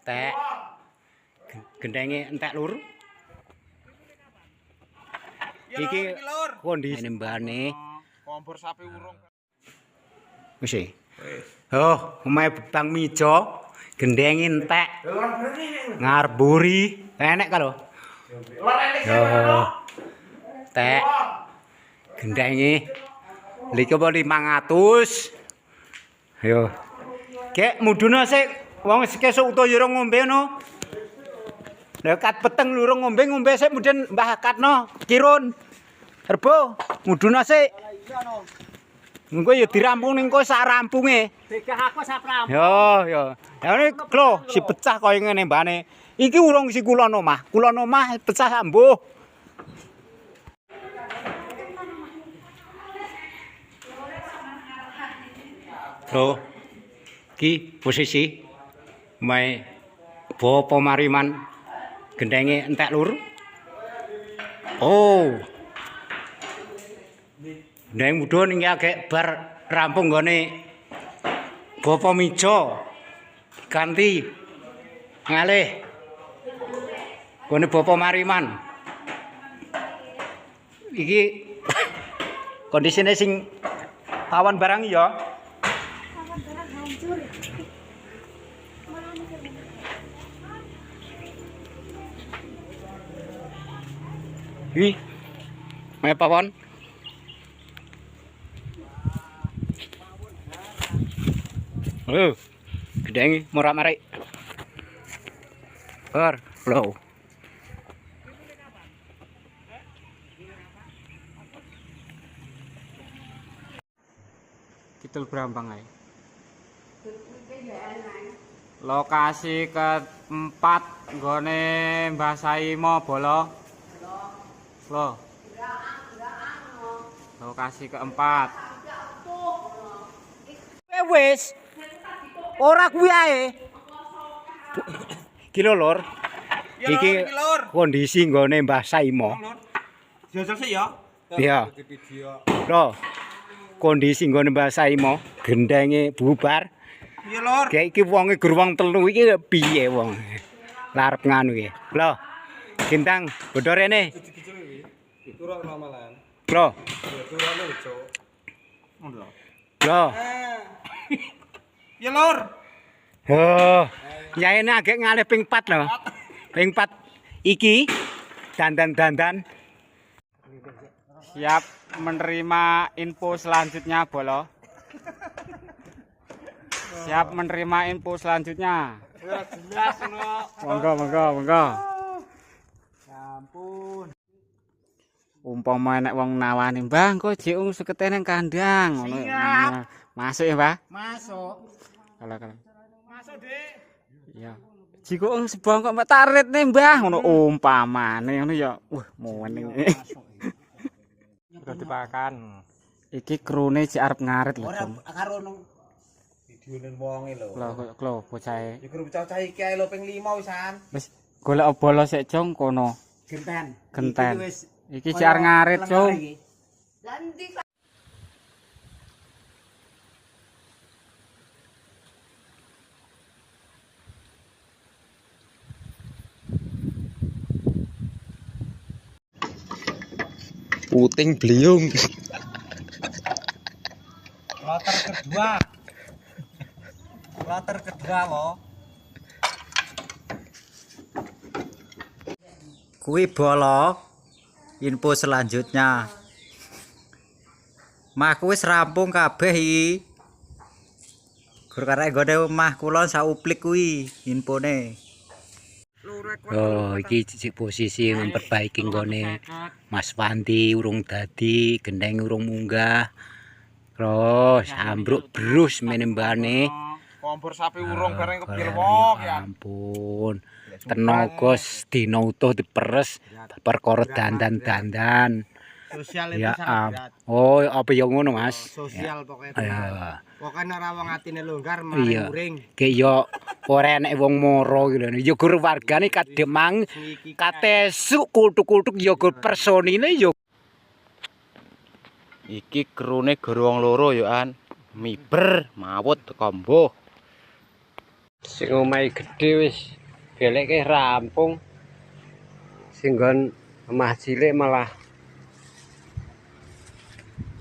Tek gendenge entek lur. Iki kondisi mbane kompor sapi urung. Wis e. Oh, omahe Bang Mijo gendenge entek. Ngarburi, enek ka lho. Yo. Tek gendenge lha apa 500. Yo. Kek muduna sik wong kesuk utuh yo ngombe ngono. Lah kat peteng lurung ngombe sik mudhen Mbah Katno kirun. Rebo muduna sik. Engko ya dirampung ning kowe sak rampunge. Begah aku sak rampung. Yo. Ya ngene klo si pecah kaya ngene mbane. Iki urung si kulon omah. Kulon omah pecah ambuh. Loh. Ki posisi mae Bapak Mariman gendenge entek lur. Oh. Nek mudhun iki agek bar rampung gone Bapak Mijo ganti ngalih gone Bapak Mariman. Iki kondisine sing awan barang ya. Ih, mae pawon. Oh, gedeng morak-marik. Lho. Kidul Brambang ae. Lokasi keempat nggone Mbah Saimo Bolo. Loh. Lokasi keempat. Wis. Ora kuwi ae. Iki lho, Lur. Iki kondisi nggone Mbah Saimo. Jajal sik ya. Iya. Loh. Kondisi nggone Mbah Saimo, gendenge bubar. Iya, Lur. Kayak iki wonge gur wong telu iki piye wong. Larep nganu iki. Loh. Gintang, bodho rene. Turun ramalan. Loh. Turune, Cuk. Ngono. Loh. Ya, Lur. Oh. Yaene agek ngalih ping 4 lho. Ping 4 iki dandan-dandan. Siap menerima info selanjutnya, Bolo. Siap menerima info selanjutnya. Jelas ngono. Monggo. Ya ampun. Umpama nek wong nawani, "Mbah, engko jek sekete nang kandang." Ngono. Masuk ya, Mbah? Masuk. Kalau. Masuk, Dik. Iya. Jiko sebong kok mbak tarit nih, Mbah. Ngono umpamane ngono ya. Muwen iki. Udah dipakan. Iki krune sik arep ngarit lho, Jom. Ora karo nang videone wonge lho. Klo bocahe. Ya grup cah iki ae lho ping 5 wisan. Wis golek bola sik, Jong, kono. Genten. Genten. Iki sik arep ngarit, Jong. Puting beliung. Kloter kedua loh. Kuwi Bolo. Info selanjutnya. Mah kuwi wis rampung kabeh iki. Gur karek gone omah kula sauplik kuwi infone. Oh, iki sik posisi memperbaiki nggone Mas Wanti urung dadi, gendeng urung munggah. Terus ambruk brus menembane. Kompor sapi urung bareng kepirwok ya. Ampun. Tenaga dina utuh diperes perkara dandan-dandan. Sosial itu Ya sangat berat. Oh, apa ya ngono, Mas? Sosial pokoknya. Ya. Pokoknya ora wong atine longgar Iya. maring. Kayak yo ora enek wong moro gitu. Yo gur wargane kademang katesuk kultuk-kultuk yo gur personile yo. Iki krune gur wong loro yo an. Miber mawut teko mbuh. Sing omahe gedhe wis Gelekke rampung. Sing nggon omah cilik malah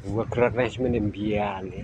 wegrek wis menimbiane.